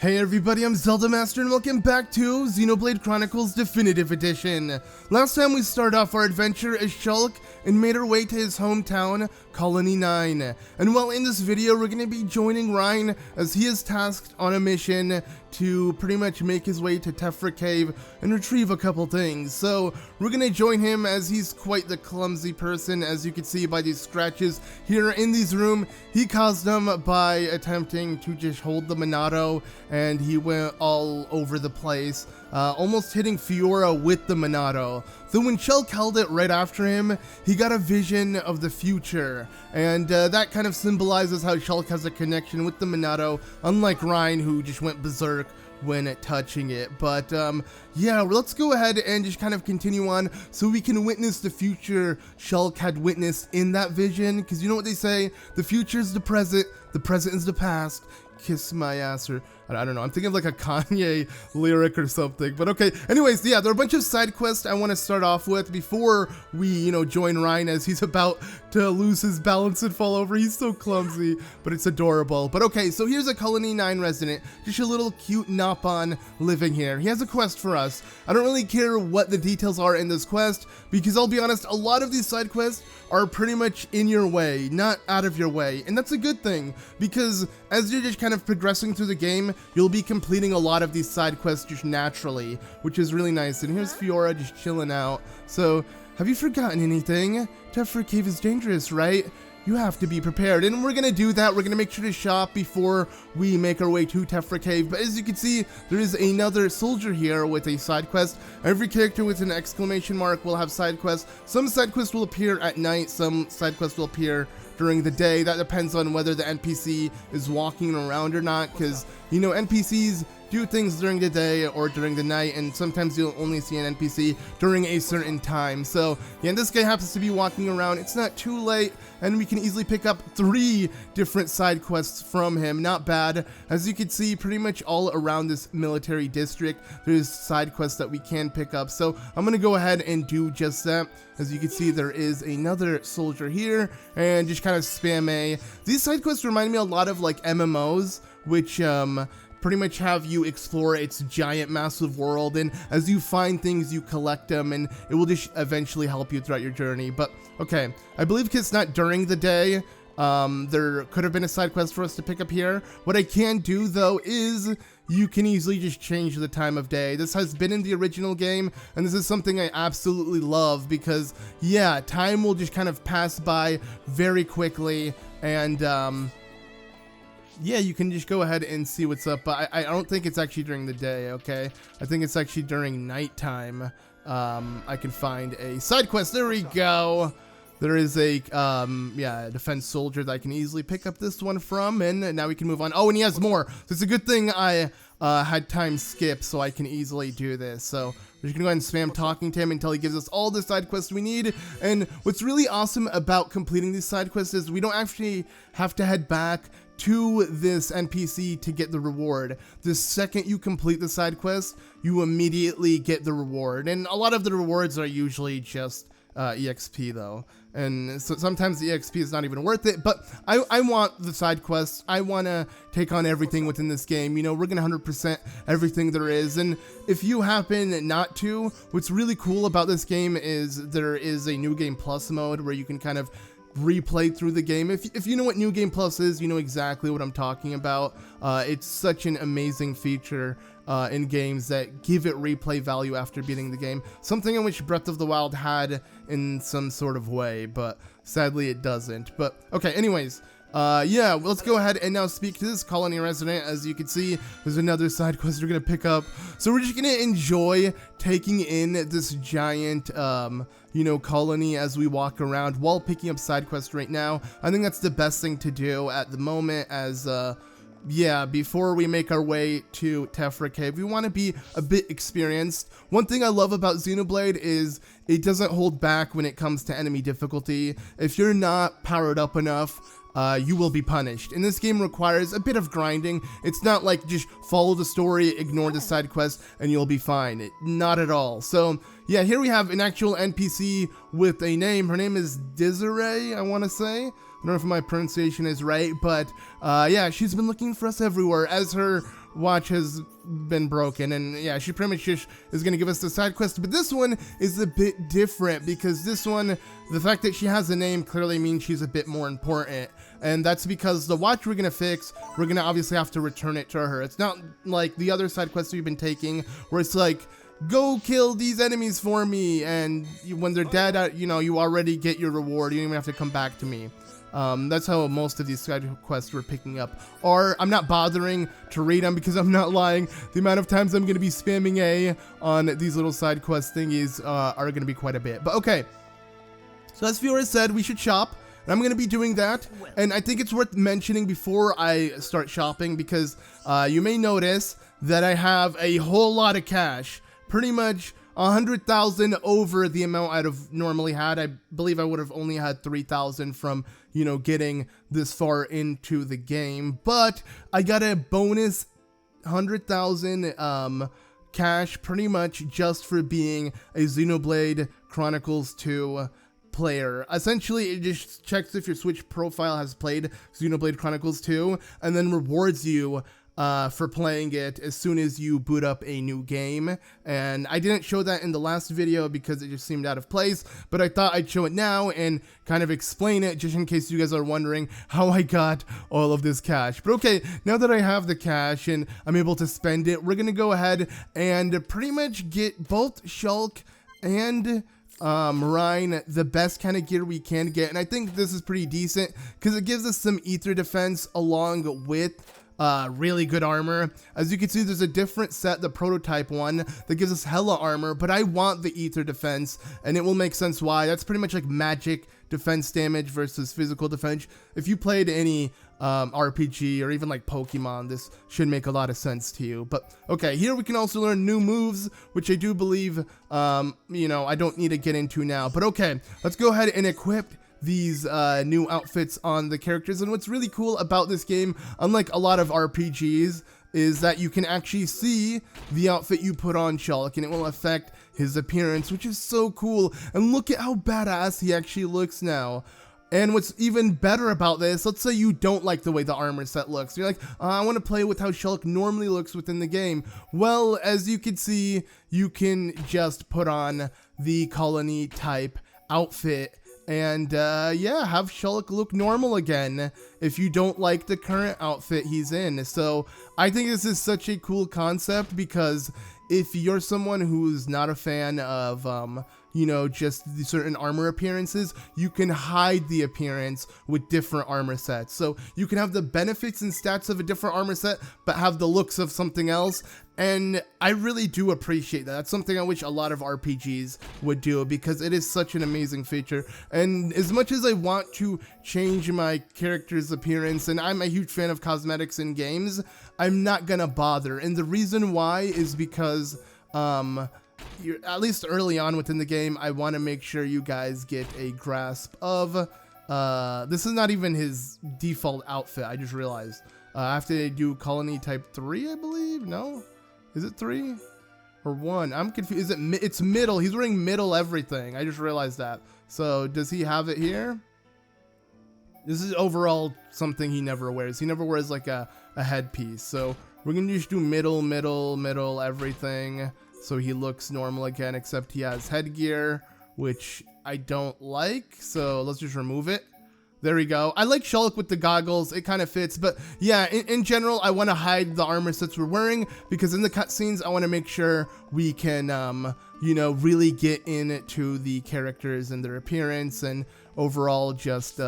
Hey everybody, I'm ZeldaMaster and welcome back to Xenoblade Chronicles Definitive Edition. Last time we started off our adventure as Shulk and made our way to his hometown, Colony 9. And while in this video, we're going to be joining Reyn as he is tasked on a mission to pretty much make his way to Tephra Cave and retrieve a couple things. So we're going to join him as he's quite the clumsy person, as you can see by these scratches here in this room. He caused them by attempting to just hold the Monado, and he went all over the place, almost hitting Fiora with the Monado. So when Shulk held it right after him, he got a vision of the future, and that kind of symbolizes how Shulk has a connection with the Monado, unlike Reyn, who just went berserk when touching it. But yeah, let's go ahead and just kind of continue on so we can witness the future Shulk had witnessed in that vision, because you know what they say, the future is the present is the past. Kiss my ass, or I don't know, I'm thinking of like a Kanye lyric or something, but okay. Anyways, yeah, there are a bunch of side quests I want to start off with before we, join Reyn as he's about to lose his balance and fall over. He's so clumsy, but it's adorable. But okay, so here's a Colony 9 resident, just a little cute Nopon living here. He has a quest for us. I don't really care what the details are in this quest, because I'll be honest, a lot of these side quests are pretty much in your way, not out of your way, and that's a good thing, because as you're just kind of progressing through the game, you'll be completing a lot of these side quests just naturally, which is really nice. And here's Fiora just chilling out. So, have you forgotten anything? Tephra Cave is dangerous, right? You have to be prepared, and we're gonna do that. We're gonna make sure to shop before we make our way to Tephra Cave. But as you can see, there is another soldier here with a side quest. Every character with an exclamation mark will have side quests. Some side quests will appear at night, some side quests will appear during the day. That depends on whether the NPC is walking around or not, because NPCs do things during the day or during the night, and sometimes you'll only see an NPC during a certain time. So yeah, this guy happens to be walking around. It's not too late, and we can easily pick up 3 different side quests from him. Not bad. As you can see, pretty much all around this military district, there's side quests that we can pick up. So I'm gonna go ahead and do just that. As you can see, there is another soldier here, and just kind of spam A. These side quests remind me a lot of like MMOs, which pretty much have you explore its giant massive world, and as you find things, you collect them, and it will just eventually help you throughout your journey. But okay, I believe it's not during the day. There could have been a side quest for us to pick up here. What I can do though is you can easily just change the time of day. This has been in the original game, and this is something I absolutely love, because yeah, time will just kind of pass by very quickly, and yeah, you can just go ahead and see what's up. But I don't think it's actually during the day, okay? I think it's actually during nighttime. I can find a side quest. There we go. There is a defense soldier that I can easily pick up this one from, and now we can move on. Oh, and he has more. So it's a good thing I had time skip, so I can easily do this. So we're just gonna go ahead and spam talking to him until he gives us all the side quests we need. And what's really awesome about completing these side quests is we don't actually have to head back to this NPC to get the reward. The second you complete the side quest, you immediately get the reward. And a lot of the rewards are usually just EXP though, and so sometimes the EXP is not even worth it. But I want the side quests. I want to take on everything within this game. We're gonna 100% everything there is, and if you happen not to, what's really cool about this game is there is a New Game Plus mode where you can kind of replay through the game. If you know what New Game Plus is, you know exactly what I'm talking about. It's such an amazing feature in games that give it replay value after beating the game. Something in which Breath of the Wild had in some sort of way, but sadly it doesn't. But okay, anyways, yeah, let's go ahead and now speak to this colony resident. As you can see, there's another side quest we're gonna pick up. So we're just gonna enjoy taking in this giant colony as we walk around while picking up side quests right now. I think that's the best thing to do at the moment, as yeah, before we make our way to Tephra Cave, we want to be a bit experienced. One thing I love about Xenoblade is it doesn't hold back when it comes to enemy difficulty. If you're not powered up enough, you will be punished. And this game requires a bit of grinding. It's not like just follow the story, ignore the side quest, and you'll be fine. Not at all. So yeah, here we have an actual NPC with a name. Her name is Desiree, I want to say. I don't know if my pronunciation is right, but yeah, she's been looking for us everywhere. As her watch has been broken, and yeah, she pretty much just is gonna give us the side quest. But this one is a bit different because this one, the fact that she has a name clearly means she's a bit more important, and that's because the watch we're gonna fix, we're gonna obviously have to return it to her. It's not like the other side quests we've been taking where it's like, go kill these enemies for me, and when they're dead, you know, you already get your reward. You don't even have to come back to me. That's how most of these side quests we're picking up are. I'm not bothering to read them because I'm not lying. The amount of times I'm going to be spamming A on these little side quest thingies are going to be quite a bit. But okay, so as Fiora said, we should shop. And I'm going to be doing that, and I think it's worth mentioning before I start shopping because you may notice that I have a whole lot of cash. Pretty much 100,000 over the amount I'd have normally had. I believe I would have only had 3,000 from, you know, getting this far into the game. But I got a bonus 100,000 cash pretty much just for being a Xenoblade Chronicles 2 player. Essentially, it just checks if your Switch profile has played Xenoblade Chronicles 2 and then rewards you for playing it as soon as you boot up a new game. And I didn't show that in the last video because it just seemed out of place, but I thought I'd show it now and kind of explain it just in case you guys are wondering how I got all of this cash. But okay, now that I have the cash and I'm able to spend it, we're gonna go ahead and pretty much get both Shulk and Reyn the best kind of gear we can get. And I think this is pretty decent because it gives us some ether defense along with really good armor. As you can see, there's a different set, the prototype one, that gives us hella armor, but I want the ether defense, and it will make sense why. That's pretty much like magic defense damage versus physical defense. If you played any RPG or even like Pokemon, this should make a lot of sense to you. But okay, here we can also learn new moves, which I do believe, you know, I don't need to get into now. But okay, let's go ahead and equip these new outfits on the characters. And what's really cool about this game, unlike a lot of RPGs, is that you can actually see the outfit you put on Shulk and it will affect his appearance, which is so cool. And look at how badass he actually looks now. And what's even better about this, let's say you don't like the way the armor set looks. You're like, I want to play with how Shulk normally looks within the game. Well, as you can see, you can just put on the colony type outfit and yeah, have Shulk look normal again if you don't like the current outfit he's in. So I think this is such a cool concept because if you're someone who's not a fan of you know, just the certain armor appearances, you can hide the appearance with different armor sets. So you can have the benefits and stats of a different armor set, but have the looks of something else. And I really do appreciate that. That's something I wish a lot of RPGs would do because it is such an amazing feature. And as much as I want to change my character's appearance, and I'm a huge fan of cosmetics in games, I'm not gonna bother. And the reason why is because, at least early on within the game, I want to make sure you guys get a grasp of, this is not even his default outfit, I just realized. I have to do colony type 3, I believe? No? Is it 3? Or 1? I'm confused. It's middle. He's wearing middle everything. I just realized that. So, does he have it here? This is overall something he never wears. He never wears like a headpiece. So, we're going to just do middle, everything. So he looks normal again, except he has headgear, which I don't like. So let's just remove it. There we go. I like Shulk with the goggles. It kind of fits. But yeah, in general, I want to hide the armor sets we're wearing because in the cutscenes, I want to make sure we can, you know, really get into the characters and their appearance and overall just,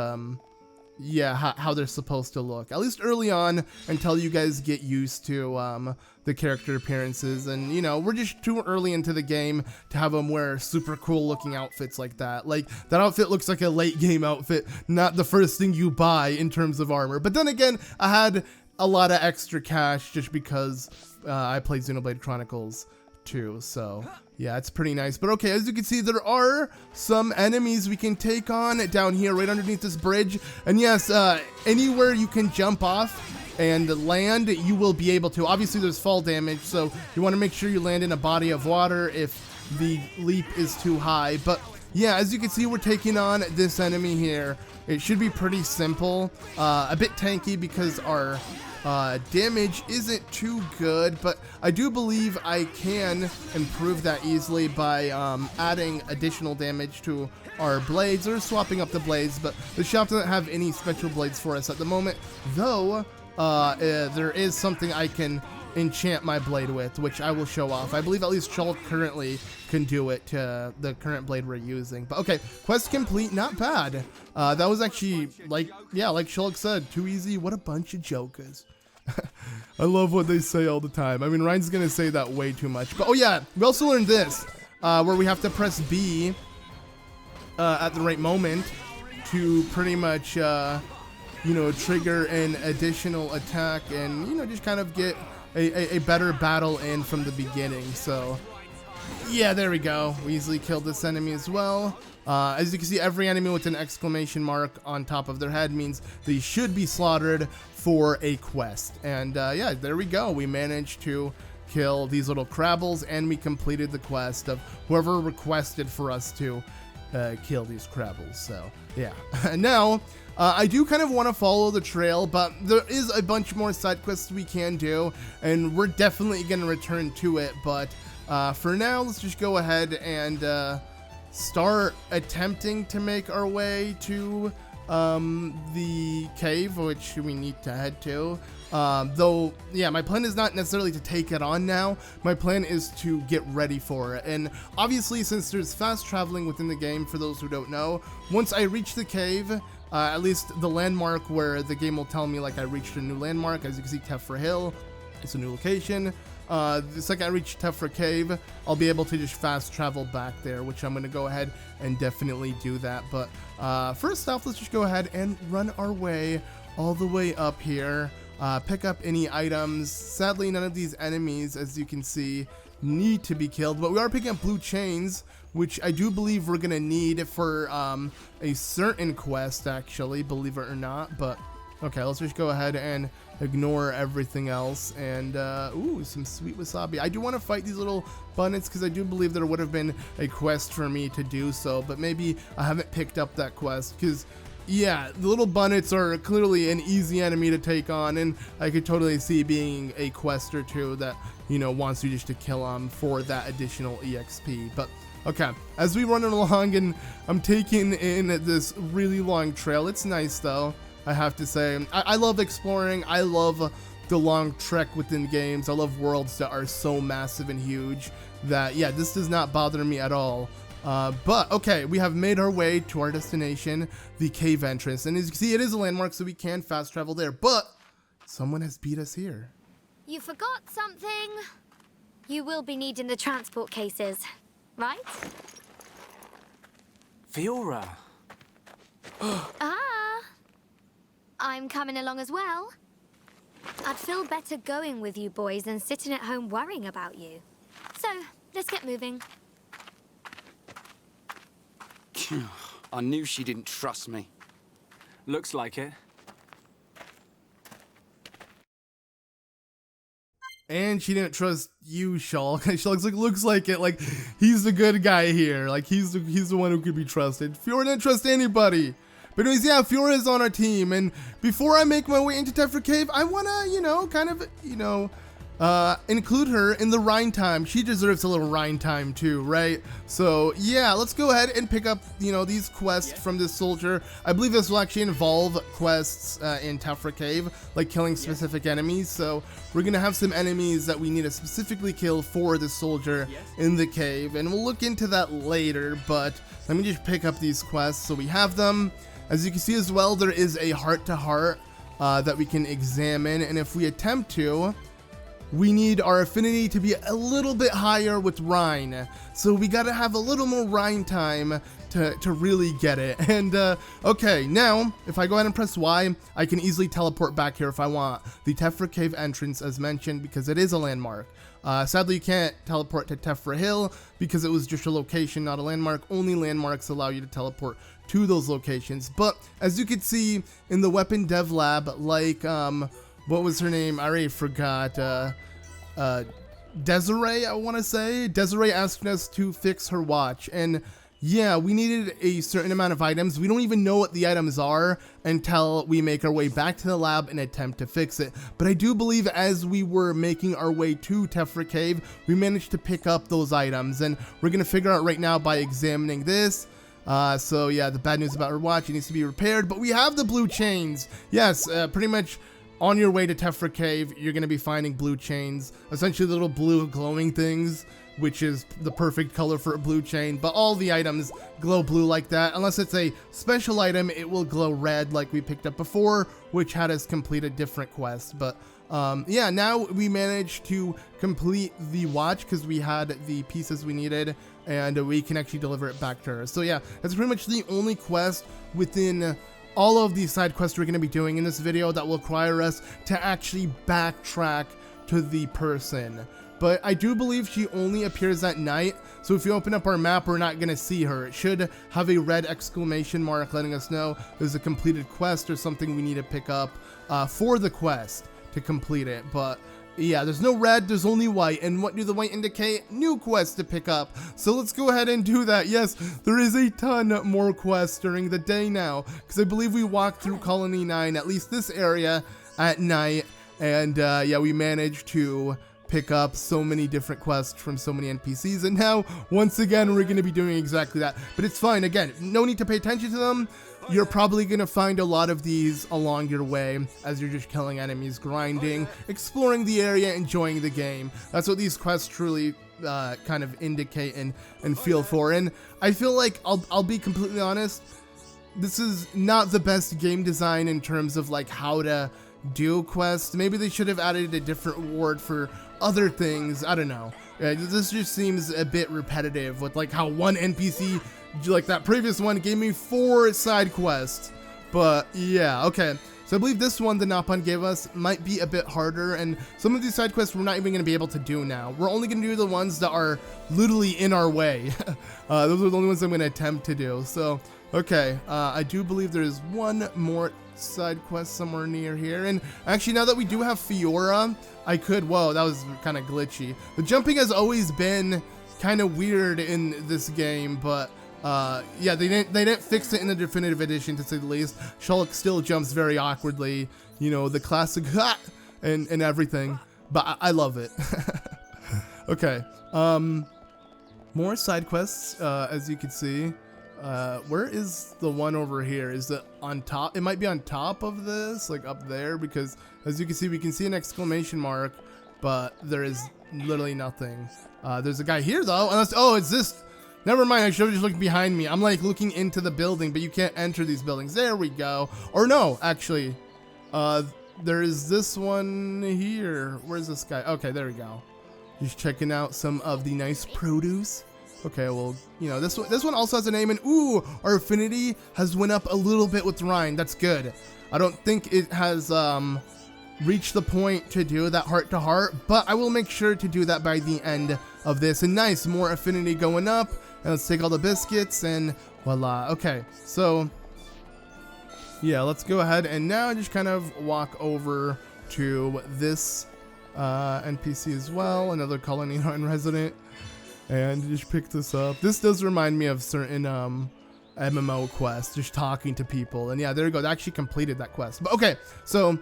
yeah, how they're supposed to look, at least early on, until you guys get used to the character appearances. And you know, we're just too early into the game to have them wear super cool looking outfits like that. Like that outfit looks like a late game outfit, not the first thing you buy in terms of armor. But then again, I had a lot of extra cash just because I played Xenoblade Chronicles 2, so yeah, it's pretty nice. But okay, as you can see, there are some enemies we can take on down here right underneath this bridge. And yes, anywhere you can jump off and land, you will be able to. Obviously, there's fall damage, so you want to make sure you land in a body of water if the leap is too high. But yeah, as you can see, we're taking on this enemy here. It should be pretty simple, a bit tanky because our damage isn't too good, but I do believe I can improve that easily by adding additional damage to our blades or swapping up the blades. But the shop doesn't have any special blades for us at the moment, though there is something I can enchant my blade with, which I will show off. I believe at least Shulk currently can do it to the current blade we're using. But okay, quest complete, not bad. That was actually like Shulk said, too easy. What a bunch of jokers. I love what they say all the time. I mean, Ryan's gonna say that way too much. But oh yeah, we also learned this, where we have to press B at the right moment to pretty much, you know, trigger an additional attack and, you know, just kind of get a better battle in from the beginning. So yeah, there we go. We easily killed this enemy as well. As you can see, every enemy with an exclamation mark on top of their head means they should be slaughtered for a quest. And yeah, there we go. We managed to kill these little crabbles, and we completed the quest of whoever requested for us to kill these crabbles. So yeah. Now I do kind of want to follow the trail, but there is a bunch more side quests we can do, and we're definitely going to return to it. But for now, let's just go ahead and start attempting to make our way to the cave, which we need to head to. Though, yeah, my plan is not necessarily to take it on now. My plan is to get ready for it. And obviously, since there's fast traveling within the game, for those who don't know, once I reach the cave, at least the landmark where the game will tell me, like, I reached a new landmark. As you can see, Tephra Hill, it's a new location. The second I reach Tephra Cave, I'll be able to just fast travel back there, which I'm going to go ahead and definitely do that. But first off, let's just go ahead and run our way all the way up here, pick up any items. Sadly, none of these enemies, as you can see, need to be killed, but we are picking up blue chains, which I do believe we're going to need for a certain quest, actually, believe it or not. But okay, let's just go ahead and ignore everything else. And ooh, some sweet wasabi. I do want to fight these little bunnies because I do believe there would have been a quest for me to do so, but maybe I haven't picked up that quest because, yeah, the little bunnets are clearly an easy enemy to take on, and I could totally see being a quest or two that, you know, wants you just to kill them for that additional EXP. But okay, as we run along, and I'm taking in this really long trail. It's nice though, I have to say. I love exploring. I love the long trek within games. I love worlds that are so massive and huge that, yeah, this does not bother me at all. But okay, we have made our way to our destination, the cave entrance. And as you can see, it is a landmark, so we can fast travel there. But someone has beat us here. You forgot something. You will be needing the transport cases, right? Fiora. I'm coming along as well. I'd feel better going with you boys than sitting at home worrying about you. So, let's get moving. I knew she didn't trust me. Looks like it. And she didn't trust you, Shulk. Shulk's like, looks like it. Like, he's the good guy here. Like, he's the one who could be trusted. Fiora didn't trust anybody. But anyways, yeah, Fiora is on our team. And before I make my way into Tephra Cave, I want to, you know, kind of, you know, include her in the Reyn time. She deserves a little Reyn time too, right? So yeah, let's go ahead and pick up, you know, these quests from this soldier. I believe this will actually involve quests in Tephra Cave, like killing specific enemies. So we're gonna have some enemies that we need to specifically kill for the soldier in the cave, and we'll look into that later. But let me just pick up these quests so we have them. As you can see as well, there is a heart-to-heart that we can examine, and if we attempt to, we need our affinity to be a little bit higher with Reyn. So we gotta have a little more Reyn time to really get it. And okay, now if I go ahead and press Y, I can easily teleport back here if I want. The Tephra Cave entrance, as mentioned, because it is a landmark. Sadly, you can't teleport to Tephra Hill because it was just a location, not a landmark. Only landmarks allow you to teleport to those locations. But as you can see in the weapon dev lab, like what was her name? I already forgot. Desiree, I want to say. Desiree asked us to fix her watch, and yeah, we needed a certain amount of items. We don't even know what the items are until we make our way back to the lab and attempt to fix it. But I do believe as we were making our way to Tephra Cave, we managed to pick up those items, and we're going to figure out right now by examining this. So yeah, the bad news about our watch, it needs to be repaired, but we have the blue chains. Yes, pretty much on your way to Tephra Cave, you're going to be finding blue chains, essentially little blue glowing things, which is the perfect color for a blue chain, but all the items glow blue like that. Unless it's a special item, it will glow red like we picked up before, which had us complete a different quest. But yeah, now we managed to complete the watch because we had the pieces we needed, and we can actually deliver it back to her. So yeah, that's pretty much the only quest within all of these side quests we're going to be doing in this video that will require us to actually backtrack to the person. But I do believe she only appears at night, so if you open up our map, we're not going to see her. It should have a red exclamation mark letting us know there's a completed quest or something we need to pick up for the quest to complete it. But yeah, there's no red, there's only white. And what do the white indicate? New quests to pick up. So let's go ahead and do that. Yes, there is a ton more quests during the day now, because I believe we walked through Colony 9, at least this area, at night. And yeah, we managed to pick up so many different quests from so many NPCs, and now once again we're going to be doing exactly that. But it's fine, again, no need to pay attention to them. You're probably going to find a lot of these along your way as you're just killing enemies, grinding, exploring the area, enjoying the game. That's what these quests truly kind of indicate and feel for. And I feel like, I'll be completely honest, this is not the best game design in terms of like how to do quests. Maybe they should have added a different reward for other things. I don't know. This just seems a bit repetitive with like how one NPC, like that previous one, gave me 4 side quests. But yeah, okay. So I believe this one the Napon gave us might be a bit harder, and some of these side quests we're not even going to be able to do now. We're only going to do the ones that are literally in our way. Those are the only ones I'm going to attempt to do. So okay, I do believe there's one more side quest somewhere near here. And actually, now that we do have Fiora, I could, whoa, that was kind of glitchy. The jumping has always been kind of weird in this game, but yeah, they didn't fix it in the definitive edition, to say the least. Shulk still jumps very awkwardly, you know, the classic ha and everything, but I love it. Okay, more side quests, as you can see. Where is the one over here? Is it on top? It might be on top of this, like up there, because as you can see, we can see an exclamation mark, but there is literally nothing. There's a guy here though, unless, oh, it's this. Never mind, I should have just looked behind me. I'm like looking into the building, but you can't enter these buildings. There we go. Or no, actually, there is this one here. Where's this guy? Okay, there we go. Just checking out some of the nice produce. Okay, well, you know, this one also has a name, and ooh, our affinity has went up a little bit with Reyn. That's good. I don't think it has reached the point to do that heart to heart, but I will make sure to do that by the end of this. And nice, more affinity going up. And let's take all the biscuits and voila. Okay, so yeah, let's go ahead and now just kind of walk over to this NPC as well, another Colony 9 resident. And just pick this up. This does remind me of certain MMO quests, just talking to people. And yeah, there you go. They actually completed that quest. But okay, so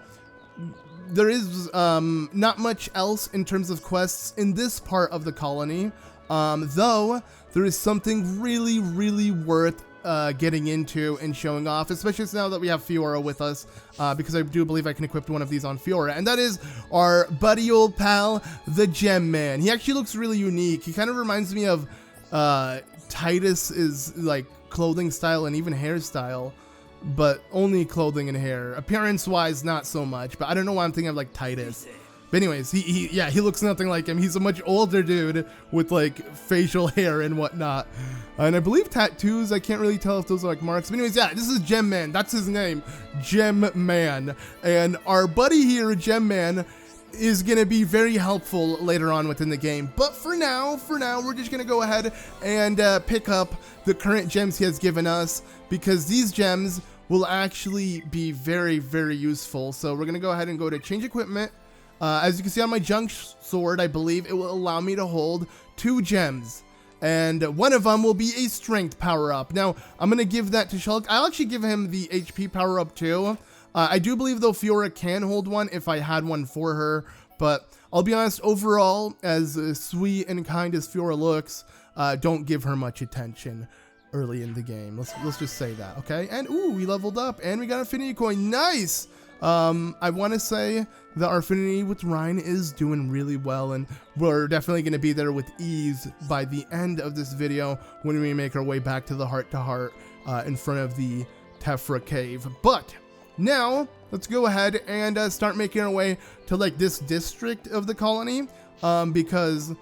there is not much else in terms of quests in this part of the colony. Though there is something really, really worth getting into and showing off, especially now that we have Fiora with us, because I do believe I can equip one of these on Fiora, and that is our buddy old pal, the Gem Man. He actually looks really unique. He kind of reminds me of Titus's like clothing style and even hairstyle, but only clothing and hair. Appearance-wise, not so much, but I don't know why I'm thinking of like Titus. But anyways, he looks nothing like him. He's a much older dude with like facial hair and whatnot. And I believe tattoos, I can't really tell if those are like marks. But anyways, yeah, this is Gem Man. That's his name, Gem Man. And our buddy here, Gem Man, is going to be very helpful later on within the game. But for now, we're just going to go ahead and pick up the current gems he has given us, because these gems will actually be very, very useful. So we're going to go ahead and go to change equipment. As you can see on my junk sword, I believe it will allow me to hold 2 gems. and one of them will be a strength power-up. Now, I'm going to give that to Shulk. I'll actually give him the HP power-up too. I do believe, though, Fiora can hold one if I had one for her, but I'll be honest, overall, as sweet and kind as Fiora looks, don't give her much attention early in the game. Let's just say that, okay? And, ooh, we leveled up, and we got an affinity coin. Nice! I want to say that our affinity with Reyn is doing really well, and we're definitely going to be there with ease by the end of this video when we make our way back to the heart-to-heart in front of the Tephra Cave. But now, let's go ahead and start making our way to, like, this district of the colony, because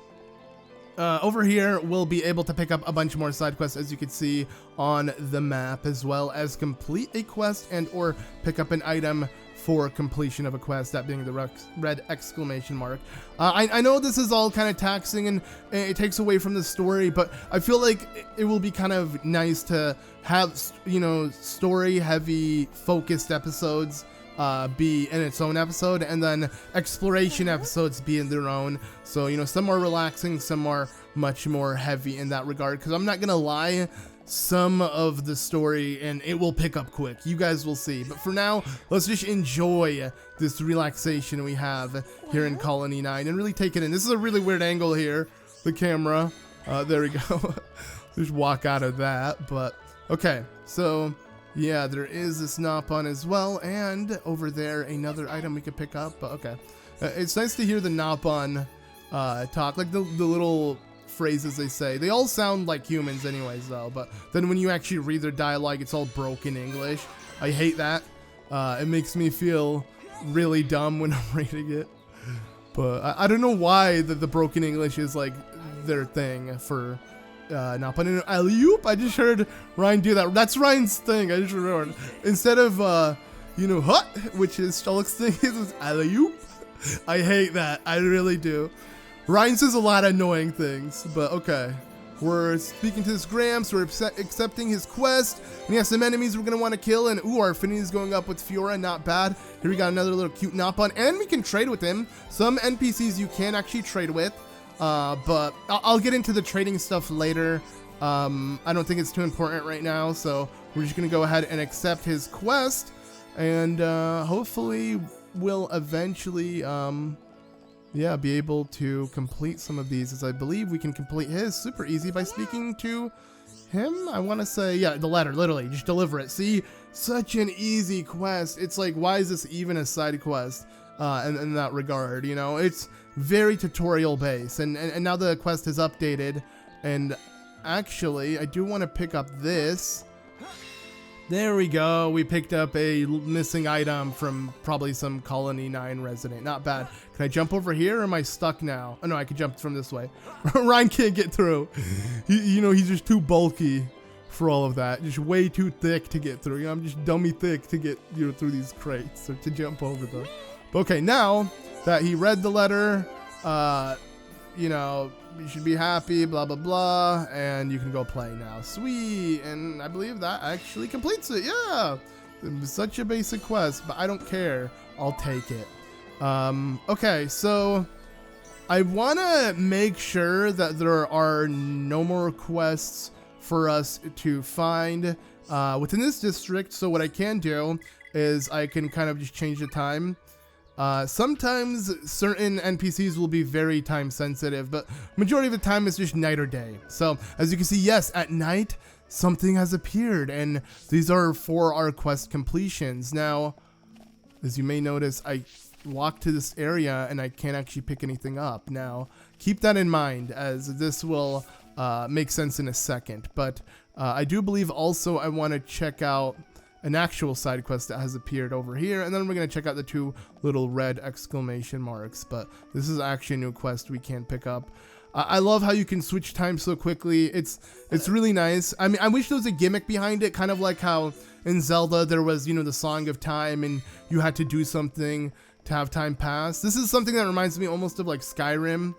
over here, we'll be able to pick up a bunch more side quests, as you can see on the map, as well as complete a quest and or pick up an item for completion of a quest, that being the red exclamation mark. I know this is all kind of taxing and it takes away from the story, but I feel like it will be kind of nice to have, you know, story-heavy, focused episodes be in its own episode, and then exploration episodes be in their own. So, you know, some are relaxing, some are much more heavy in that regard, because I'm not gonna lie, some of the story and it will pick up quick. You guys will see. But for now, let's just enjoy this relaxation we have here in Colony 9 and really take it in. This is a really weird angle here, the camera. There we go. Just walk out of that. But okay, so yeah, there is this Nopon as well, and over there another item we could pick up. But okay, it's nice to hear the Nopon talk, like the little phrases they say. They all sound like humans anyways, though, but then when you actually read their dialogue, it's all broken English. I hate that. It makes me feel really dumb when I'm reading it. But I don't know why the broken English is like their thing for not putting an alley-oop. I just heard Reyn do that. That's Reyn's thing. I just remembered. Instead of you know, hut, which is Shulk's thing, is alley-oop. I hate that. I really do. Reyn says a lot of annoying things, but okay. We're speaking to this Gramps, we're accepting his quest, and he has some enemies we're going to want to kill, and ooh, our affinity is going up with Fiora, not bad. Here we got another little cute Nopon, and we can trade with him. Some NPCs you can actually trade with, but I'll get into the trading stuff later. I don't think it's too important right now, so we're just going to go ahead and accept his quest, and hopefully we'll eventually yeah, be able to complete some of these, as I believe we can complete his super easy by speaking to him. I want to say, yeah, the letter, literally, just deliver it. See, such an easy quest. It's like, why is this even a side quest in that regard? You know, it's very tutorial based, and now the quest is updated, and actually, I do want to pick up this. There we go. We picked up a missing item from probably some Colony 9 resident. Not bad. Can I jump over here, or am I stuck now? Oh, no, I can jump from this way. Reyn can't get through. You know, he's just too bulky for all of that. Just way too thick to get through. You know, I'm just dummy thick to get, you know, through these crates or to jump over them. But okay, now that he read the letter, you know, you should be happy, blah, blah, blah, and you can go play now. Sweet, and I believe that actually completes it, yeah! It was such a basic quest, but I don't care. I'll take it. Okay, so I want to make sure that there are no more quests for us to find within this district, so what I can do is I can kind of just change the time. Sometimes certain NPCs will be very time sensitive, but majority of the time it's just night or day. So as you can see, yes, at night something has appeared, and these are for our quest completions. Now, as you may notice, I walked to this area and I can't actually pick anything up. Now, keep that in mind, as this will make sense in a second. But I do believe also I want to check out an actual side quest that has appeared over here, and then we're going to check out the two little red exclamation marks. But this is actually a new quest we can pick up. I love how you can switch time so quickly. It's really nice. I mean, I wish there was a gimmick behind it, kind of like how in Zelda there was, you know, the Song of Time, and you had to do something to have time pass. This is something that reminds me almost of like Skyrim.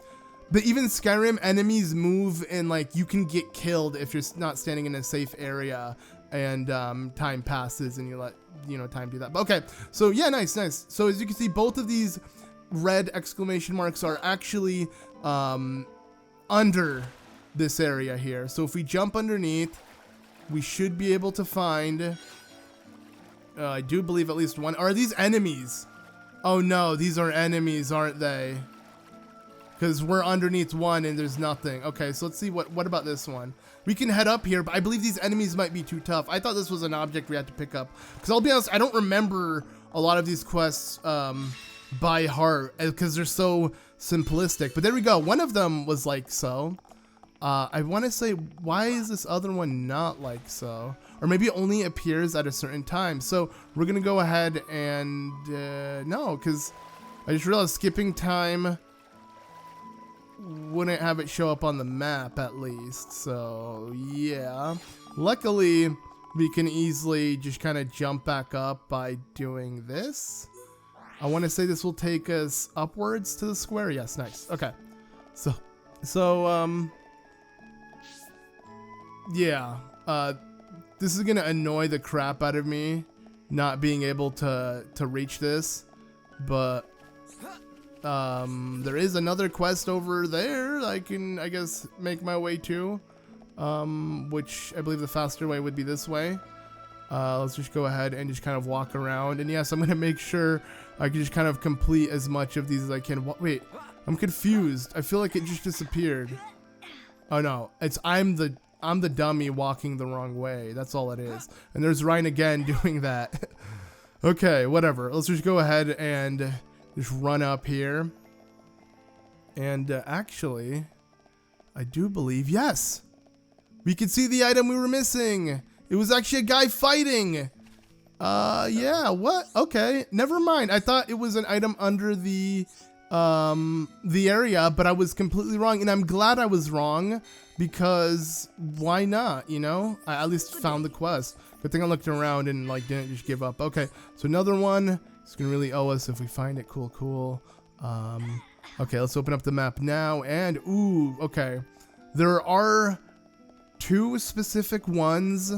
But even Skyrim, enemies move, and like you can get killed if you're not standing in a safe area, and time passes and you let, you know, time do that. But okay, so yeah, nice. So as you can see, both of these red exclamation marks are actually under this area here. So if we jump underneath, we should be able to find, I do believe at least one. Are these enemies? Oh no, these are enemies, aren't they? Because we're underneath one and there's nothing. Okay, so let's see what about this one? We can head up here, but I believe these enemies might be too tough. I thought this was an object we had to pick up. Because I'll be honest, I don't remember a lot of these quests by heart because they're so simplistic. But there we go. One of them was like so. I want to say, why is this other one not like so? Or maybe it only appears at a certain time. So we're going to go ahead and no, because I just realized skipping time wouldn't have it show up on the map at least. So yeah, luckily we can easily just kind of jump back up by doing this. I want to say this will take us upwards to the square. Yes, nice. Okay, so yeah, this is gonna annoy the crap out of me not being able to reach this, but there is another quest over there I can, I guess, make my way to, which I believe the faster way would be this way. Let's just go ahead and just kind of walk around, and yes, I'm gonna make sure I can just kind of complete as much of these as I can. Wait, I'm confused. I feel like it just disappeared. Oh no, I'm the dummy walking the wrong way. That's all it is. And there's Reyn again doing that. Okay, whatever. Let's just go ahead and just run up here. And actually, I do believe, yes, we can see the item we were missing. It was actually a guy fighting. Yeah, what? Okay, never mind. I thought it was an item under the area, but I was completely wrong. And I'm glad I was wrong, because why not, you know? I at least found the quest. Good thing I looked around and like didn't just give up. Okay, so another one. It's gonna really owe us if we find it. Cool. Okay, let's open up the map now. And ooh, okay, there are two specific ones,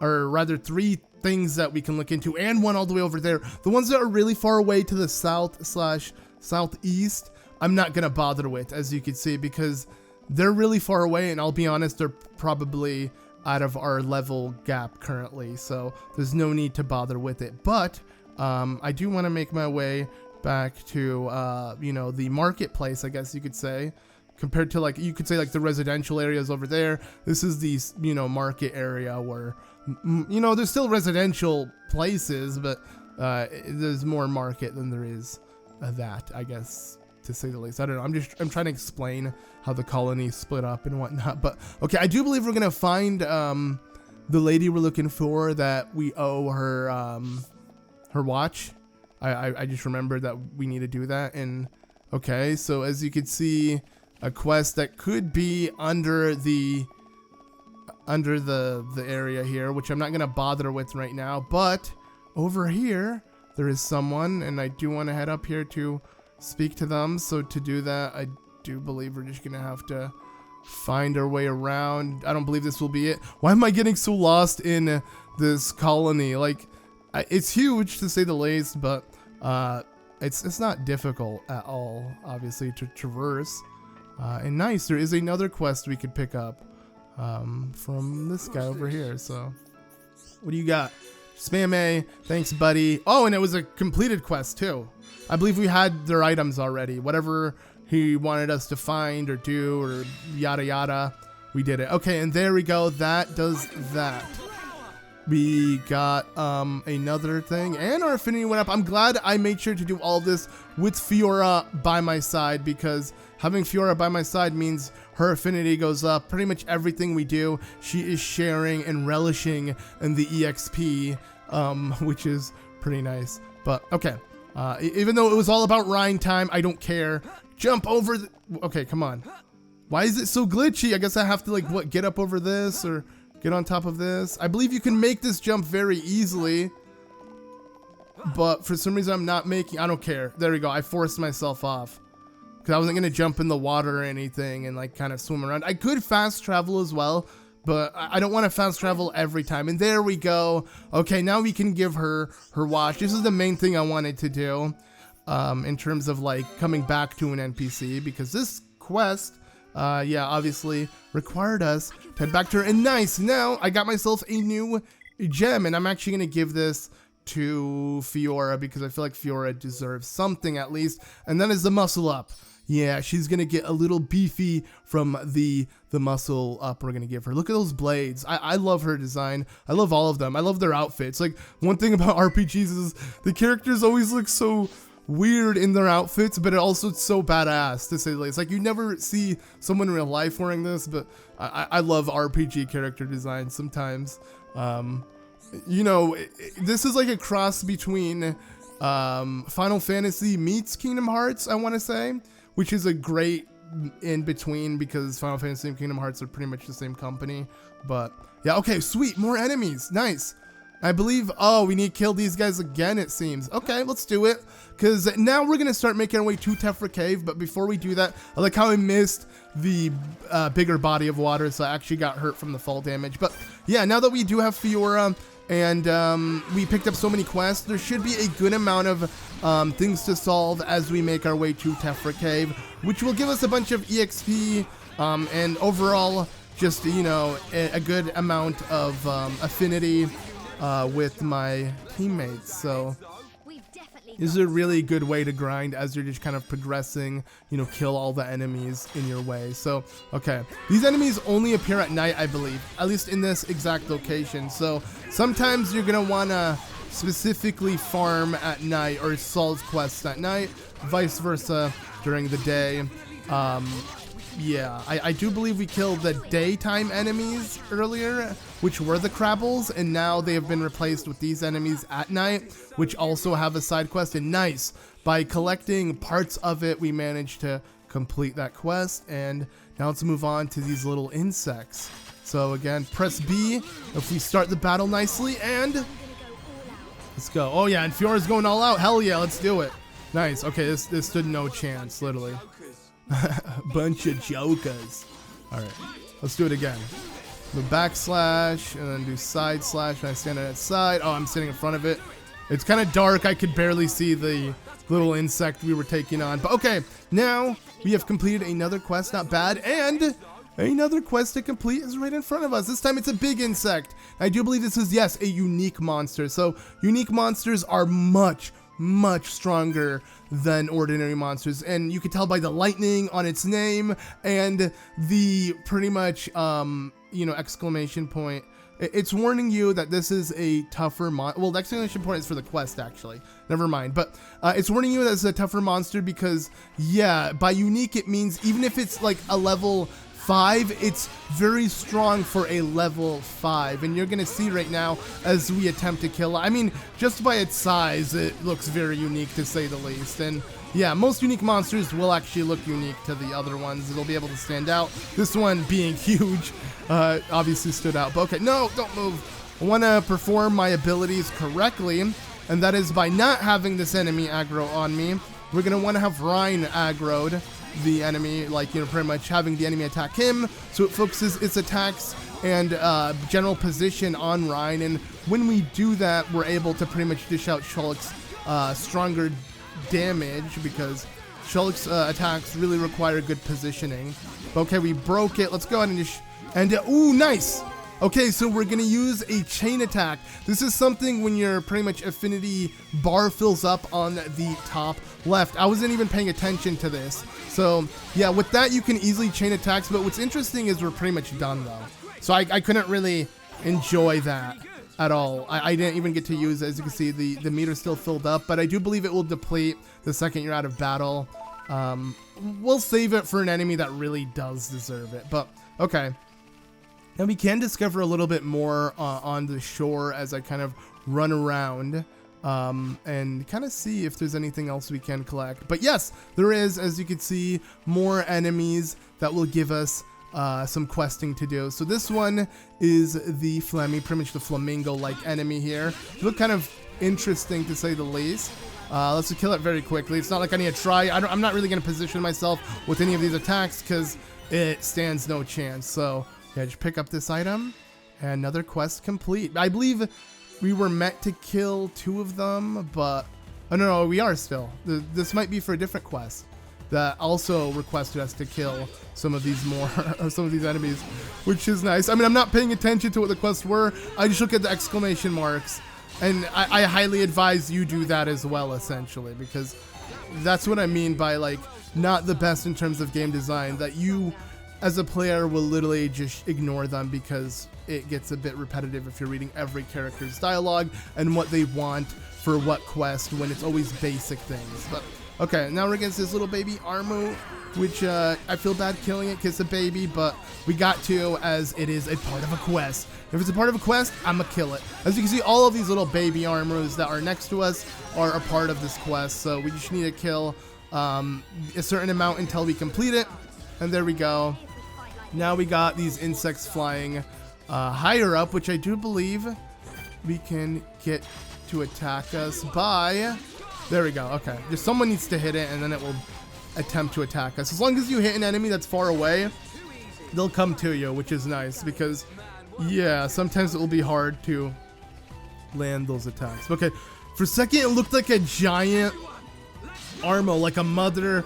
or rather three things that we can look into, and one all the way over there. The ones that are really far away to the south/southeast, I'm not gonna bother with, as you can see, because they're really far away, and I'll be honest, they're probably out of our level gap currently, so there's no need to bother with it. But I do want to make my way back to you know, the marketplace, I guess you could say, compared to, like, you could say like the residential areas over there. This is the, you know, market area where, you know, there's still residential places, but there's more market than there is that, I guess, to say the least. I don't know. I'm trying to explain how the colony split up and whatnot. But okay, I do believe we're gonna find the lady we're looking for, that we owe her her watch. I just remembered that we need to do that. And okay, so as you can see, a quest that could be under the area here, which I'm not gonna bother with right now. But over here there is someone, and I do want to head up here to speak to them. So to do that, I do believe we're just gonna have to find our way around. I don't believe this will be it. Why am I getting so lost in this colony? Like, it's huge to say the least, but it's not difficult at all, obviously, to traverse. And nice, there is another quest we could pick up from this guy over here. So what do you got? Spam A, thanks buddy. Oh, and it was a completed quest too. I believe we had their items already. Whatever he wanted us to find or do or yada yada, we did it. Okay, and there we go. That does that. We got another thing, and our affinity went up. I'm glad I made sure to do all this with Fiora by my side, because having Fiora by my side means her affinity goes up. Pretty much everything we do, she is sharing and relishing in the EXP, which is pretty nice. But okay, even though it was all about Reyn time, I don't care. Jump over the... Okay, come on. Why is it so glitchy? I guess I have to, like, what, get up over this or get on top of this? I believe you can make this jump very easily, but for some reason I'm not making... I don't care. There we go. I forced myself off because I wasn't going to jump in the water or anything and, like, kind of swim around. I could fast travel as well, but I don't want to fast travel every time. And there we go. Okay, now we can give her her watch. This is the main thing I wanted to do in terms of, like, coming back to an NPC, because this quest yeah, obviously required us to head back to her. And nice, now I got myself a new gem, and I'm actually going to give this to Fiora because I feel like Fiora deserves something at least, and that is the muscle up. Yeah, she's gonna get a little beefy from the muscle up we're gonna give her. Look at those blades. I love her design. I love all of them. I love their outfits. Like, one thing about RPGs is the characters always look so weird in their outfits, but it also it's so badass, to say the least. Like, you never see someone in real life wearing this, but I love RPG character design sometimes. You know, this is like a cross between Final Fantasy meets Kingdom Hearts, I want to say, which is a great in between because Final Fantasy and Kingdom Hearts are pretty much the same company. But yeah, okay, sweet, more enemies, nice. I believe, oh, we need to kill these guys again, it seems. Okay, let's do it, because now we're going to start making our way to Tephra Cave, but before we do that, I like how I missed the bigger body of water, so I actually got hurt from the fall damage. But yeah, now that we do have Fiora, and we picked up so many quests, there should be a good amount of things to solve as we make our way to Tephra Cave, which will give us a bunch of EXP, and overall, just, you know, a good amount of affinity with my teammates. So this is a really good way to grind as you're just kind of progressing, you know, kill all the enemies in your way. So, okay, these enemies only appear at night, I believe, at least in this exact location. So sometimes you're gonna wanna specifically farm at night or solve quests at night, vice versa during the day. Yeah, I do believe we killed the daytime enemies earlier, which were the Crabbles, and now they have been replaced with these enemies at night, which also have a side quest. And nice, by collecting parts of it, we managed to complete that quest. And now let's move on to these little insects. So again, press B if we start the battle nicely, and let's go. Oh yeah, and Fiora's going all out. Hell yeah, let's do it. Nice. Okay, this stood no chance, literally. Bunch of jokers. Alright, let's do it again. The backslash, and then do side slash, and I stand on its side. Oh, I'm standing in front of it. It's kind of dark, I could barely see the little insect we were taking on. But okay, now we have completed another quest, not bad, and another quest to complete is right in front of us. This time it's a big insect. I do believe this is, yes, a unique monster. So unique monsters are much stronger than ordinary monsters, and you can tell by the lightning on its name and the pretty much you know, exclamation point. It's warning you that this is a tougher well, the exclamation point is for the quest, actually, never mind, but it's warning you that it's a tougher monster because, yeah, by unique it means even if it's like a level 5, it's very strong for a level 5, and you're gonna see right now as we attempt to kill. I mean, just by its size, it looks very unique, to say the least. And yeah, most unique monsters will actually look unique to the other ones. It'll be able to stand out. This one, being huge, obviously stood out. But okay, no, don't move. I want to perform my abilities correctly, and that is by not having this enemy aggro on me. We're gonna want to have Reyn aggroed the enemy, like, you know, pretty much having the enemy attack him, so it focuses its attacks and general position on Reyn. And when we do that, we're able to pretty much dish out Shulk's stronger damage, because Shulk's attacks really require good positioning. Okay, we broke it. Let's go ahead and just ooh, nice. Okay, so we're gonna use a chain attack. This is something when your pretty much affinity bar fills up on the top left. I wasn't even paying attention to this. So yeah, with that you can easily chain attacks, but what's interesting is we're pretty much done though. So I couldn't really enjoy that at all. I didn't even get to use it. As you can see, the meter's still filled up, but I do believe it will deplete the second you're out of battle. We'll save it for an enemy that really does deserve it, but okay. Now we can discover a little bit more on the shore as I kind of run around and kind of see if there's anything else we can collect. But yes, there is, as you can see, more enemies that will give us some questing to do. So this one is the Flemmy, pretty much the flamingo-like enemy here. They look kind of interesting, to say the least. Let's kill it very quickly. It's not like I need to try. I'm not really going to position myself with any of these attacks because it stands no chance. So yeah, just pick up this item, and another quest complete. I believe we were meant to kill 2 of them, but oh no, we are still. This might be for a different quest. that also requested us to kill some of these enemies, which is nice. I mean, I'm not paying attention to what the quests were. I just look at the exclamation marks, and I highly advise you do that as well, essentially, because that's what I mean by, like, not the best in terms of game design, that you as a player will literally just ignore them because it gets a bit repetitive if you're reading every character's dialogue and what they want for what quest when it's always basic things. But okay, now we're against this little baby Armu, which I feel bad killing it because it's a baby, but we got to, as it is a part of a quest. If it's a part of a quest, I'm gonna kill it. As you can see, all of these little baby Armus that are next to us are a part of this quest, so we just need to kill a certain amount until we complete it. And there we go. Now we got these insects flying higher up, which I do believe we can get to attack us by... There we go. Okay. Just someone needs to hit it, and then it will attempt to attack us. As long as you hit an enemy that's far away, they'll come to you, which is nice because, yeah, sometimes it will be hard to land those attacks. Okay. For a second, it looked like a giant Armo, like a mother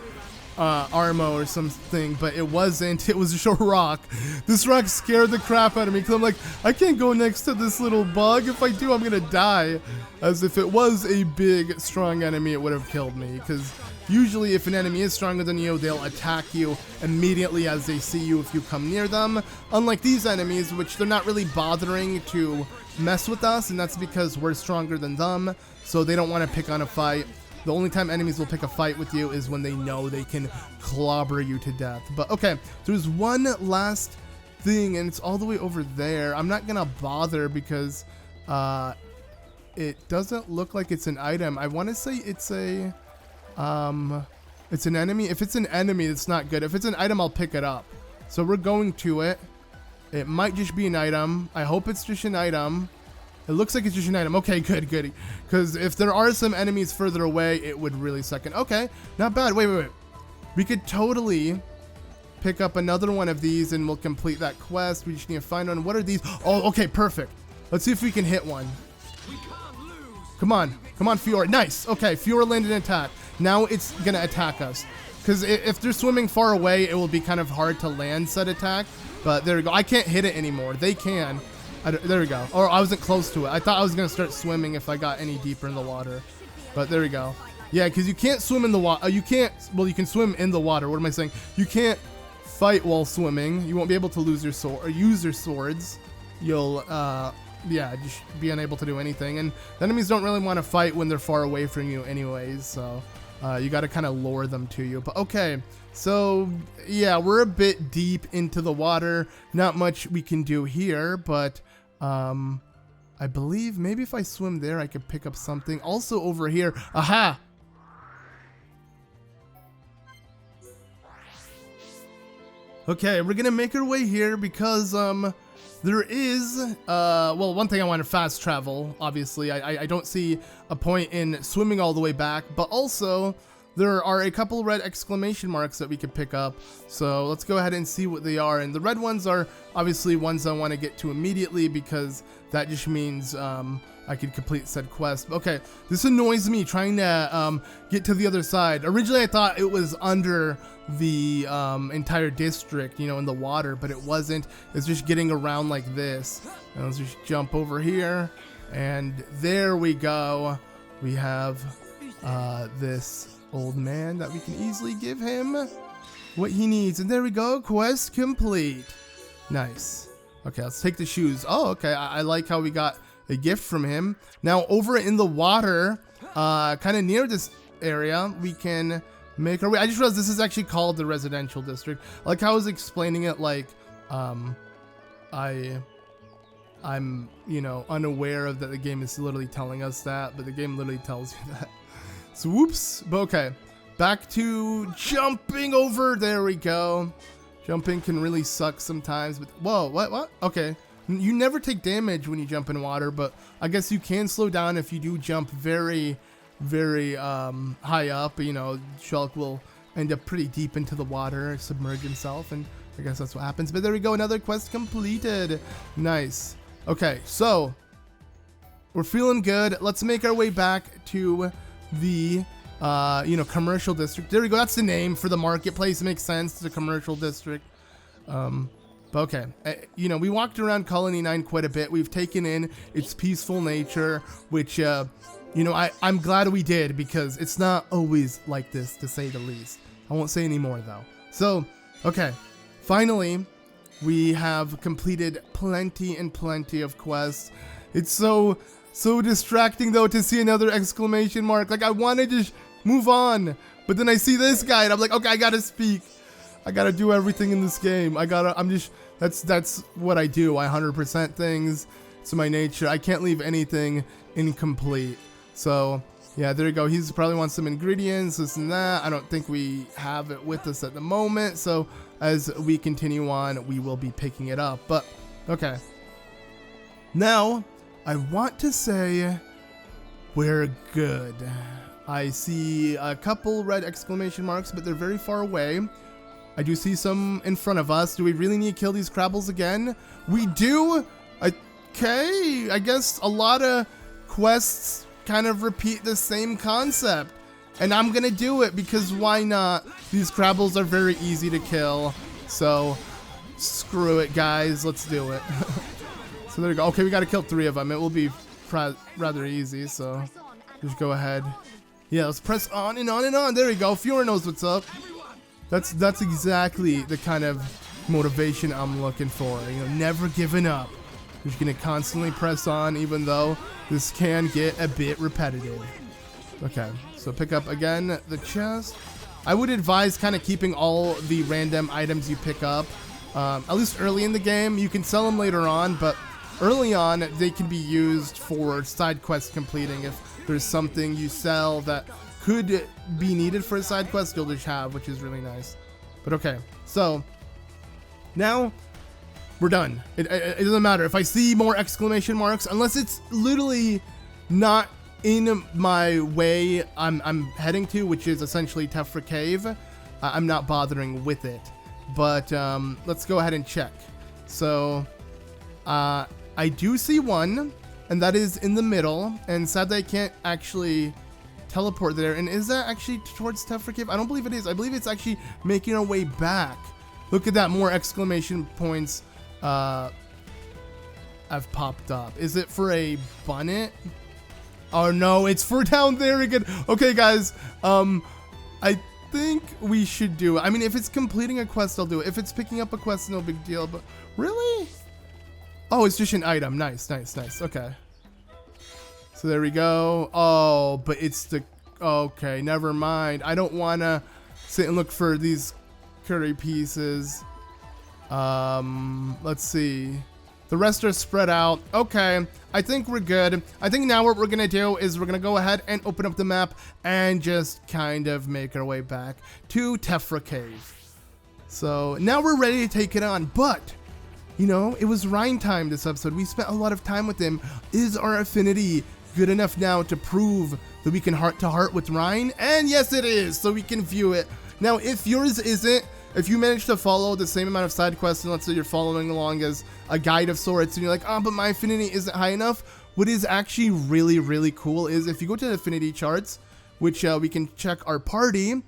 Armo or something, but it wasn't. It was just a rock. This rock scared the crap out of me because I'm like, I can't go next to this little bug. If I do, I'm gonna die. As if it was a big, strong enemy, it would have killed me. Because usually if an enemy is stronger than you, they'll attack you immediately as they see you if you come near them. Unlike these enemies, which they're not really bothering to mess with us, and that's because we're stronger than them, so they don't want to pick on a fight. The only time enemies will pick a fight with you is when they know they can clobber you to death. But okay, there's one last thing, and it's all the way over there. I'm not gonna bother because it doesn't look like it's an item. I want to say it's a it's an enemy. If it's an enemy, it's not good. If it's an item, I'll pick it up. So we're going to it. It might just be an item. I hope it's just an item. It looks like it's just an item. Okay, good. Because if there are some enemies further away, it would really suck in. Okay, not bad. Wait. We could totally pick up another one of these and we'll complete that quest. We just need to find one. What are these? Oh, okay, perfect. Let's see if we can hit one. Come on, Fiora. Nice. Okay, Fiora landed an attack. Now it's going to attack us. Because if they're swimming far away, it will be kind of hard to land said attack. But there we go. I can't hit it anymore. They can. There we go. Or I wasn't close to it. I thought I was going to start swimming if I got any deeper in the water. But there we go. Yeah, because you can't swim in the water. You can't... Well, you can swim in the water. What am I saying? You can't fight while swimming. You won't be able to lose your sword or use your swords. You'll, yeah, just be unable to do anything. And the enemies don't really want to fight when they're far away from you anyways. So you got to kind of lure them to you. But okay. So, yeah, we're a bit deep into the water. Not much we can do here, but... I believe maybe if I swim there, I could pick up something. Also over here. Aha! Okay, we're gonna make our way here because, there is, well, one thing I want to fast travel, obviously. I don't see a point in swimming all the way back, but also... There are a couple red exclamation marks that we could pick up, so let's go ahead and see what they are. And the red ones are obviously ones I want to get to immediately because that just means I could complete said quest. Okay, this annoys me trying to get to the other side. Originally I thought it was under the entire district, you know, in the water, but it wasn't. It's just getting around like this. And let's just jump over here, and there we go. We have this old man that we can easily give him what he needs, and there we go, quest complete. Nice. Okay, let's take the shoes. Oh, okay, I like how we got a gift from him. Now over in the water, kind of near this area, we can make our way. I just realized this is actually called the residential district. I like how I was explaining it like I'm, you know, unaware of that the game is literally telling us that, but the game literally tells you that. So, whoops. But okay, back to jumping over. There we go. Jumping can really suck sometimes. But whoa, what? Okay, you never take damage when you jump in water, but I guess you can slow down if you do jump very, very high up. You know, Shulk will end up pretty deep into the water, submerge himself, and I guess that's what happens. But there we go, another quest completed. Nice. Okay, so we're feeling good. Let's make our way back to the you know, commercial district. There we go. That's the name for the marketplace. It makes sense. It's a commercial district. But okay, you know, we walked around Colony 9 quite a bit. We've taken in its peaceful nature, which, you know, I'm glad we did, because it's not always like this, to say the least. I won't say any more, though. So, okay, finally, we have completed plenty and plenty of quests. It's so distracting, though, to see another exclamation mark. Like, I want to just move on, but then I see this guy, and I'm like, okay, I gotta speak. I gotta do everything in this game. That's what I do. I 100% things. It's my nature. I can't leave anything incomplete. So, yeah, there you go. He's probably wants some ingredients, this and that. I don't think we have it with us at the moment. So, as we continue on, we will be picking it up. But, okay. Now, I want to say we're good. I see a couple red exclamation marks, but they're very far away. I do see some in front of us. Do we really need to kill these Crabbles again? We do? Okay, I guess a lot of quests kind of repeat the same concept. And I'm gonna do it, because why not? These Crabbles are very easy to kill. So, screw it, guys. Let's do it. So there we go. Okay, we gotta kill 3 of them. It will be rather easy, so just go ahead. Yeah, let's press on and on and on. There we go. Fiora knows what's up. That's exactly the kind of motivation I'm looking for. You know, never giving up. You're just gonna constantly press on, even though this can get a bit repetitive. Okay, so pick up again the chest. I would advise kind of keeping all the random items you pick up, at least early in the game. You can sell them later on, but early on they can be used for side quest completing. If there's something you sell that could be needed for a side quest, you'll just have, which is really nice. But okay, so now we're done. It doesn't matter if I see more exclamation marks, unless it's literally not in my way I'm heading to, which is essentially Tephra Cave. I'm not bothering with it. But let's go ahead and check. So I do see one, and that is in the middle, and sadly I can't actually teleport there. And is that actually towards Tephra Cave? I don't believe it is. I believe it's actually making our way back. Look at that, more exclamation points have popped up. Is it for a bonnet? Oh no, it's for down there again. Okay guys, I think we should do it. I mean, if it's completing a quest, I'll do it. If it's picking up a quest, no big deal, but really? Oh, it's just an item. Nice, nice, nice. Okay. So there we go. Oh, but it's the... Okay, never mind. I don't want to sit and look for these curry pieces. Let's see. The rest are spread out. Okay, I think we're good. I think now what we're going to do is we're going to go ahead and open up the map and just kind of make our way back to Tephra Cave. So now we're ready to take it on, but... You know, it was Reyn time this episode. We spent a lot of time with him. Is our affinity good enough now to prove that we can heart-to-heart with Reyn? And yes, it is, so we can view it. Now, if yours isn't, if you manage to follow the same amount of side quests, and let's say you're following along as a guide of sorts, and you're like, oh, but my affinity isn't high enough, what is actually really, really cool is if you go to the affinity charts, which we can check our party,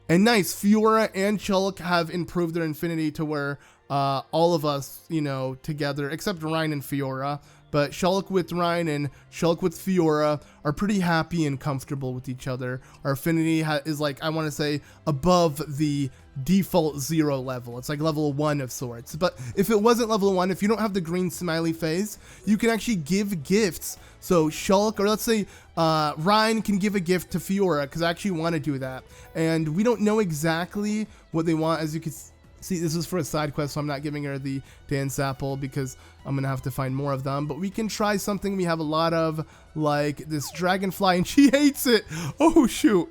and nice, Fiora and Shulk have improved their affinity to where all of us, you know, together, except Reyn and Fiora, but Shulk with Reyn and Shulk with Fiora are pretty happy and comfortable with each other. Our affinity is like, I want to say, above the default 0 level. It's like level 1 of sorts. But if it wasn't level 1, if you don't have the green smiley face, you can actually give gifts. So Shulk, or let's say Reyn can give a gift to Fiora, because I actually want to do that. And we don't know exactly what they want, as you can see. This is for a side quest, so I'm not giving her the dance apple because I'm gonna have to find more of them. But we can try something we have a lot of, like this dragonfly, and she hates it. Oh shoot.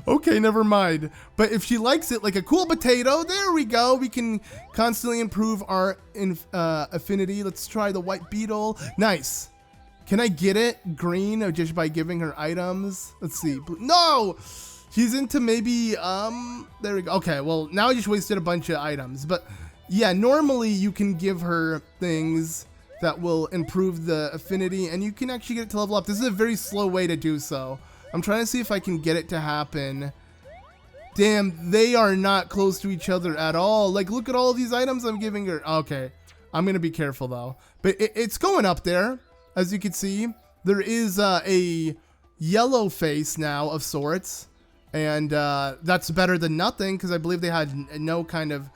Okay, never mind. But if she likes it, like a cool potato, there we go. We can constantly improve our affinity. Let's try the white beetle. Nice. Can I get it green or just by giving her items? Let's see. No! She's into maybe, there we go. Okay, well, now I just wasted a bunch of items. But, yeah, normally you can give her things that will improve the affinity, and you can actually get it to level up. This is a very slow way to do so. I'm trying to see if I can get it to happen. Damn, they are not close to each other at all. Like, look at all these items I'm giving her. Okay, I'm gonna be careful though. But it's going up there, as you can see. There is a yellow face now of sorts, and that's better than nothing because I believe they had no kind of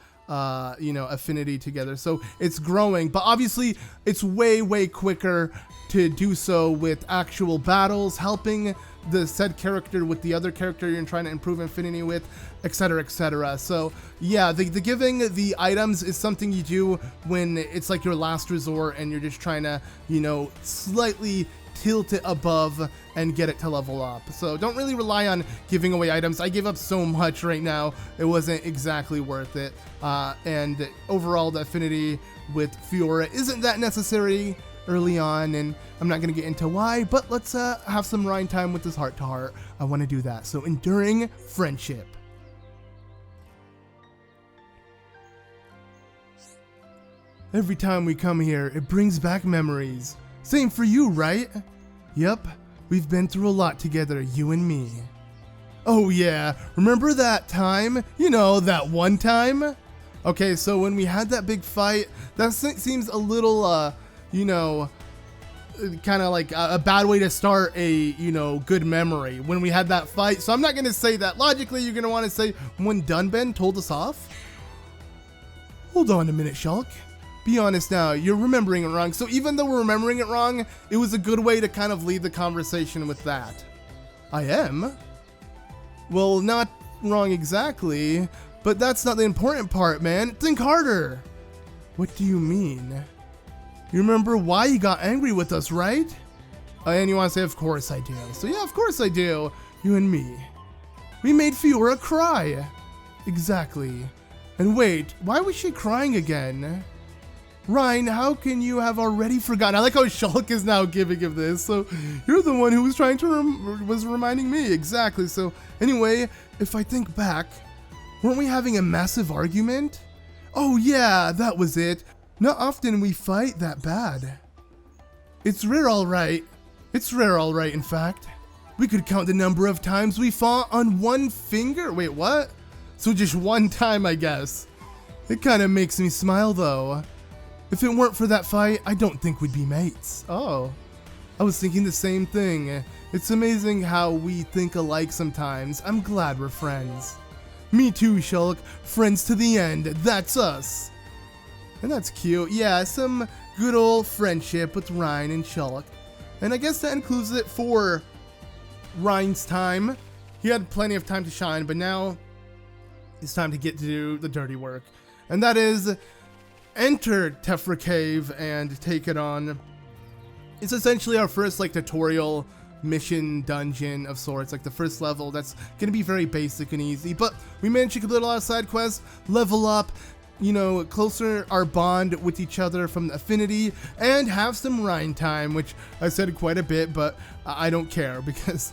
you know, affinity together. So it's growing, but obviously it's way quicker to do so with actual battles, helping the said character with the other character you're trying to improve affinity with, etc, etc. So yeah, the giving the items is something you do when it's like your last resort and you're just trying to, you know, slightly tilt it above and get it to level up. So don't really rely on giving away items. I give up so much right now, it wasn't exactly worth it. And overall the affinity with Fiora isn't that necessary early on, and I'm not going to get into why, but let's have some Reyn time with this heart-to-heart. I want to do that. So enduring friendship. Every time we come here, it brings back memories. Same for you, right? Yep, we've been through a lot together, you and me. Oh yeah, remember that time? You know, that one time? Okay, so when we had that big fight, that seems a little, you know, kind of like a bad way to start a, you know, good memory when we had that fight. So I'm not going to say that. Logically, you're going to want to say when Dunben told us off. Hold on a minute, Shulk. Be honest now, you're remembering it wrong. So even though we're remembering it wrong, it was a good way to kind of lead the conversation with that. I am? Well, not wrong exactly, but that's not the important part, man. Think harder. What do you mean? You remember why you got angry with us, right? And you want to say, of course I do. So yeah, of course I do. You and me. We made Fiora cry. Exactly. And wait, why was she crying again? Reyn, how can you have already forgotten? I like how Shulk is now giving him this. So you're the one who was trying to was reminding me. Exactly. So anyway, if I think back, weren't we having a massive argument? Oh yeah, that was it. Not often we fight that bad. It's rare, all right. It's rare, all right, in fact. We could count the number of times we fought on one finger. Wait, what? So just one time, I guess. It kind of makes me smile, though. If it weren't for that fight, I don't think we'd be mates. Oh, I was thinking the same thing. It's amazing how we think alike sometimes. I'm glad we're friends. Me too, Shulk. Friends to the end. That's us. And that's cute. Yeah, some good old friendship with Reyn and Shulk. And I guess that includes it for Reyn's time. He had plenty of time to shine, but now it's time to get to do the dirty work. And that is enter Tephra Cave and take it on. It's essentially our first like tutorial mission dungeon of sorts, like the first level. That's gonna be very basic and easy, but we managed to complete a lot of side quests, level up, you know, closer our bond with each other from the affinity, and have some Reyn time, which I said quite a bit, but I don't care because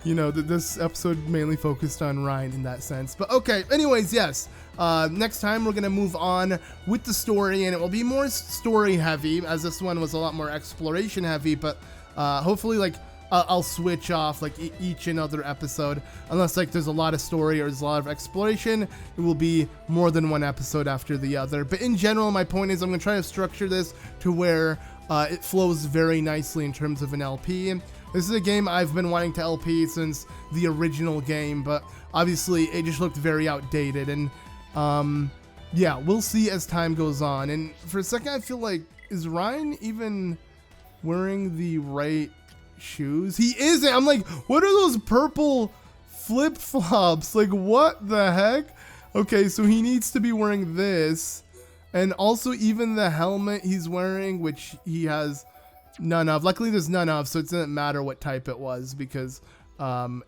you know, this episode mainly focused on Reyn in that sense. But okay, anyways, yes. Next time we're gonna move on with the story, and it will be more story heavy, as this one was a lot more exploration heavy, but hopefully like I'll switch off like each and other episode, unless like there's a lot of story or there's a lot of exploration. It will be more than one episode after the other. But in general, my point is I'm gonna try to structure this to where it flows very nicely in terms of an LP. This is a game I've been wanting to LP since the original game, but obviously it just looked very outdated, and yeah, we'll see as time goes on. And for a second I feel like, is Reyn even wearing the right shoes? He isn't. I'm like, what are those purple flip-flops? Like, what the heck? Okay, so he needs to be wearing this, and also even the helmet he's wearing, which he has none of. Luckily there's none of, so it doesn't matter what type it was, because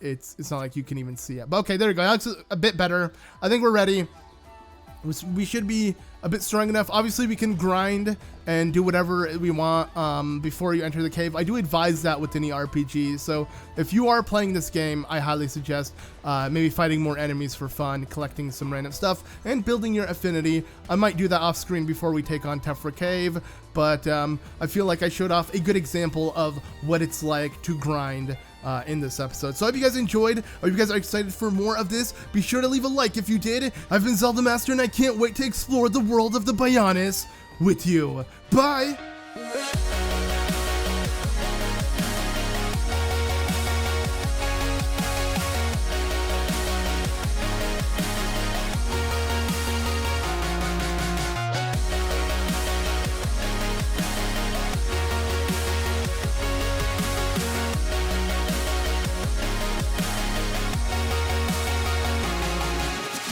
it's not like you can even see it. But okay, there we go. That's a bit better. I think we're ready. We should be a bit strong enough. Obviously we can grind and do whatever we want before you enter the cave. I do advise that with any RPG. So if you are playing this game, I highly suggest maybe fighting more enemies for fun, collecting some random stuff, and building your affinity. I might do that off screen before we take on Tephra Cave, but I feel like I showed off a good example of what it's like to grind in this episode. So I hope you guys enjoyed. I hope you guys are excited for more of this. Be sure to leave a like if you did. I've been ZeldaMaster, and I can't wait to explore the world of the Bionis with you. Bye!